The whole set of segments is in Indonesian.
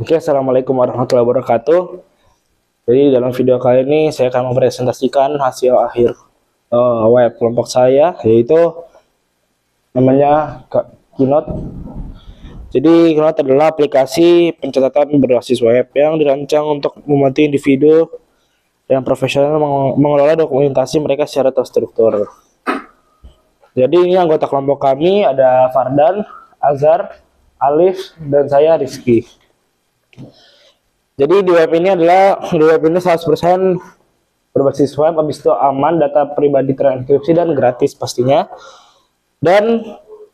Oke, assalamualaikum warahmatullahi wabarakatuh. Jadi dalam video kali ini saya akan mempresentasikan hasil akhir web kelompok saya, yaitu namanya Keynote. Jadi Keynote adalah aplikasi pencatatan berbasis web yang dirancang untuk membantu individu yang profesional mengelola dokumentasi mereka secara terstruktur. Jadi ini anggota kelompok kami ada Fardan, Azhar, Alif, dan saya Rizky. Jadi di web ini 100% berbasis web, habis itu aman, data pribadi terenkripsi dan gratis pastinya. Dan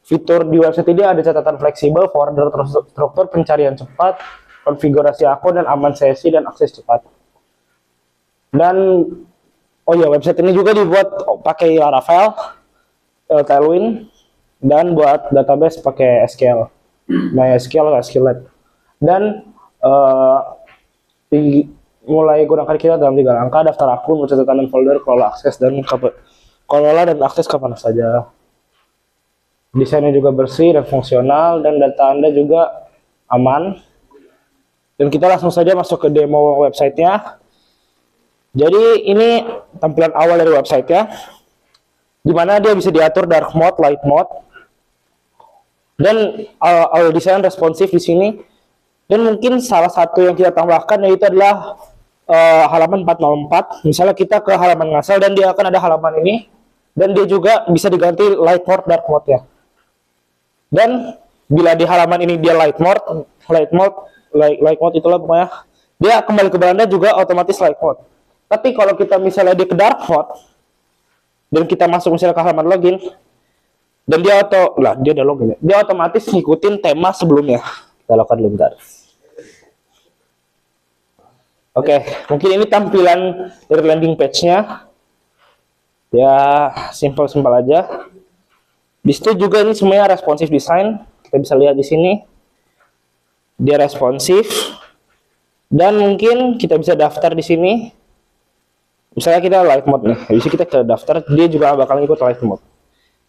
fitur di website ini ada catatan fleksibel, folder terstruktur, pencarian cepat, konfigurasi akun, dan aman sesi dan akses cepat. Dan website ini juga dibuat pakai Laravel, Tailwind, dan buat database pakai SQL, MySQL, SQLite. Dan mulai gunakan kita dalam 3 langkah: daftar akun, catatan dan folder, kelola dan akses kapan saja. Desainnya juga bersih dan fungsional, dan data Anda juga aman. Dan kita langsung saja masuk ke demo websitenya. Jadi ini tampilan awal dari websitenya, dimana dia bisa diatur dark mode, light mode, dan audio design responsif di sini. Dan mungkin salah satu yang kita tambahkan yaitu adalah halaman 404. Misalnya kita ke halaman ngasal dan dia akan ada halaman ini, dan dia juga bisa diganti light mode, dark mode ya. Dan bila di halaman ini dia light mode itulah pokoknya, dia kembali ke beranda juga otomatis light mode. Tapi kalau kita misalnya dia ke dark mode dan kita masuk misalnya ke halaman login, dan dia udah login ya, dia otomatis ngikutin tema sebelumnya. Kita lakukan dulu bentar. Oke, mungkin ini tampilan dari landing page-nya. Ya, simple aja. Di situ juga ini semuanya responsive design. Kita bisa lihat di sini. Dia responsif. Dan mungkin kita bisa daftar di sini. Misalnya kita light mode nih. Bisa kita ke daftar, dia juga bakal ikut light mode.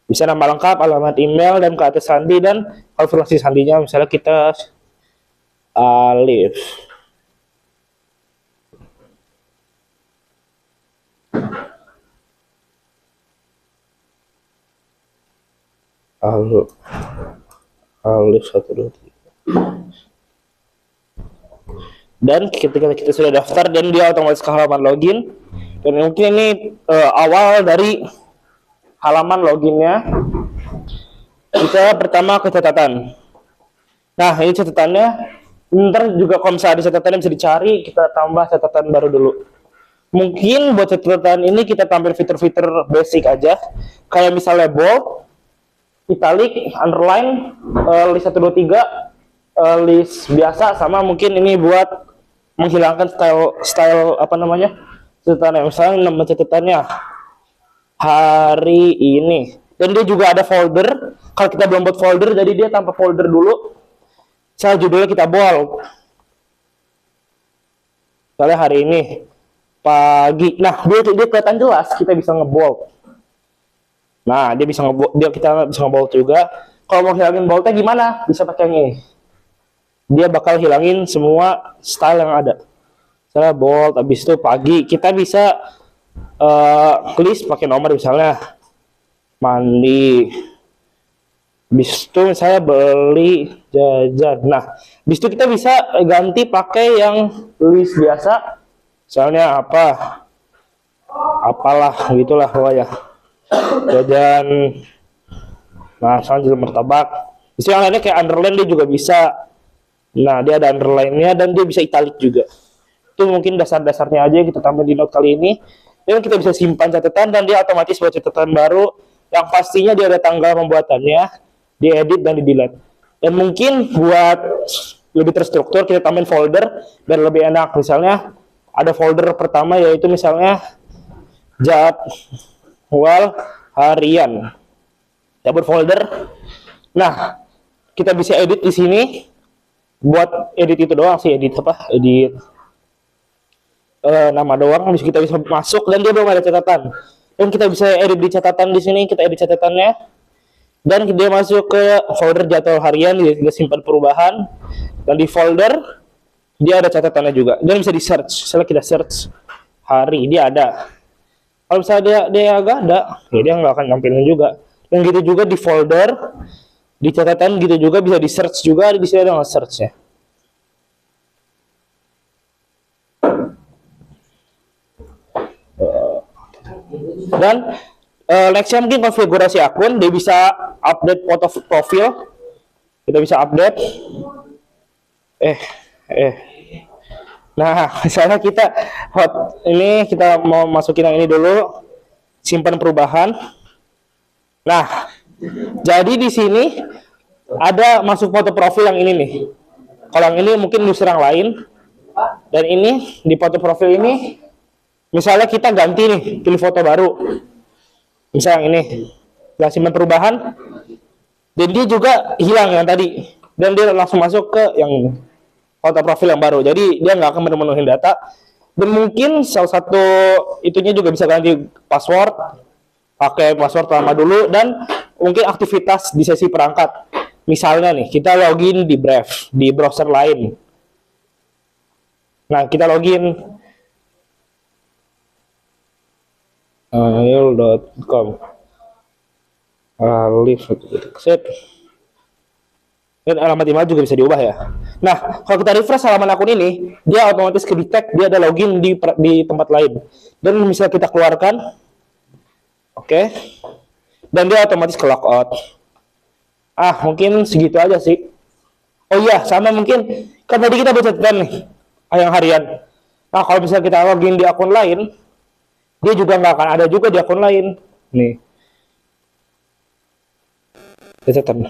Bisa nama lengkap, alamat email, dan kartu sandi, dan konfirmasi sandinya. Misalnya kita Alif. Alif 123. Dan ketika kita sudah daftar dan dia otomatis ke halaman login, dan mungkin ini awal dari halaman loginnya. Kita pertama ke catatan. Nah, ini catatannya. Ntar juga kalau misalnya ada catatan yang bisa dicari, kita tambah catatan baru dulu. Mungkin buat catatan ini kita tampil fitur-fitur basic aja, kayak misalnya bold, italic, underline, list 123, list biasa, sama mungkin ini buat menghilangkan style catatannya. Misalnya nama catatannya hari ini, dan dia juga ada folder. Kalau kita belum buat folder, jadi dia tanpa folder dulu. Misalnya judulnya kita bold, misalnya hari ini pagi. Nah, dia kelihatan jelas, kita bisa ngebold. Nah, kita bisa ngebold juga. Kalau mau hilangin boldnya gimana? Bisa pakai yang ini. Dia bakal hilangin semua style yang ada. Misalnya bold, habis itu pagi. Kita bisa list pakai nomor, misalnya mandi. Habis itu misalnya beli jajan. Nah, habis itu kita bisa ganti pakai yang list biasa. Misalnya apalah gitulah pokoknya. Jajan. Nah, misalnya jajan martabak. Bisa yang lainnya kayak underline, dia juga bisa. Nah, dia ada underline-nya dan dia bisa italic juga. Itu mungkin dasar-dasarnya aja yang kita tampil di note kali ini. Dan kita bisa simpan catatan dan dia otomatis buat catatan baru yang pastinya dia ada tanggal pembuatannya, diedit dan di-delete. Dan mungkin buat lebih terstruktur kita tambahin folder dan lebih enak. Misalnya ada folder pertama yaitu misalnya jadwal harian. Dapat folder. Nah, kita bisa edit di sini. Buat edit itu doang sih, edit nama doang. Bisa kita bisa masuk dan dia belum ada catatan. Dan kita bisa edit di catatan di sini, kita edit catatannya. Dan dia masuk ke folder jadwal harian, dia simpan perubahan. Dan di folder dia ada catatannya juga dan bisa di search. Misalnya kita search hari, dia ada. Kalau misalnya dia agak ada, ya dia nggak akan nampilin juga. Dan gitu juga di folder, di catatan gitu juga bisa di search juga, di sini ada search-nya. Dan nextnya mungkin konfigurasi akun, dia bisa update foto profil, kita bisa update. Nah, misalnya ini kita mau masukin yang ini dulu, simpan perubahan. Nah, jadi di sini ada masuk foto profil yang ini nih. Kalau yang ini mungkin user yang lain, dan ini di foto profil ini, misalnya kita ganti nih, pilih foto baru. Misalnya yang ini, kita simpan perubahan, dan dia juga hilang yang tadi, dan dia langsung masuk ke yang ini, foto profil yang baru. Jadi dia nggak akan memenuhi data. Dan mungkin salah satu itunya juga bisa ganti password, pakai password lama dulu, dan mungkin aktivitas di sesi perangkat. Misalnya nih, kita login di Brave, di browser lain. Nah, kita login mail.com set. Dan alamat email juga bisa diubah ya. Nah, kalau kita refresh halaman akun ini, dia otomatis ke detect dia ada login di tempat lain. Dan misalnya kita keluarkan, oke, dan dia otomatis ke logout. Mungkin segitu aja sih. Oh iya, sama mungkin kan tadi kita baca catatan nih, yang harian. Nah, kalau misalnya kita login di akun lain, dia juga nggak akan ada juga di akun lain. Nih, catatan.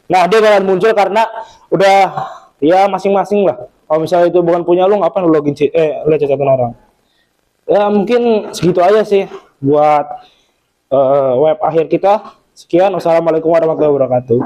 Nah, dia akan muncul karena udah ya masing-masing lah. Kalau misalnya itu bukan punya lu, ngapain lu login lihat catatan orang. Ya mungkin segitu aja sih buat web akhir kita. Sekian, wassalamualaikum warahmatullahi wabarakatuh.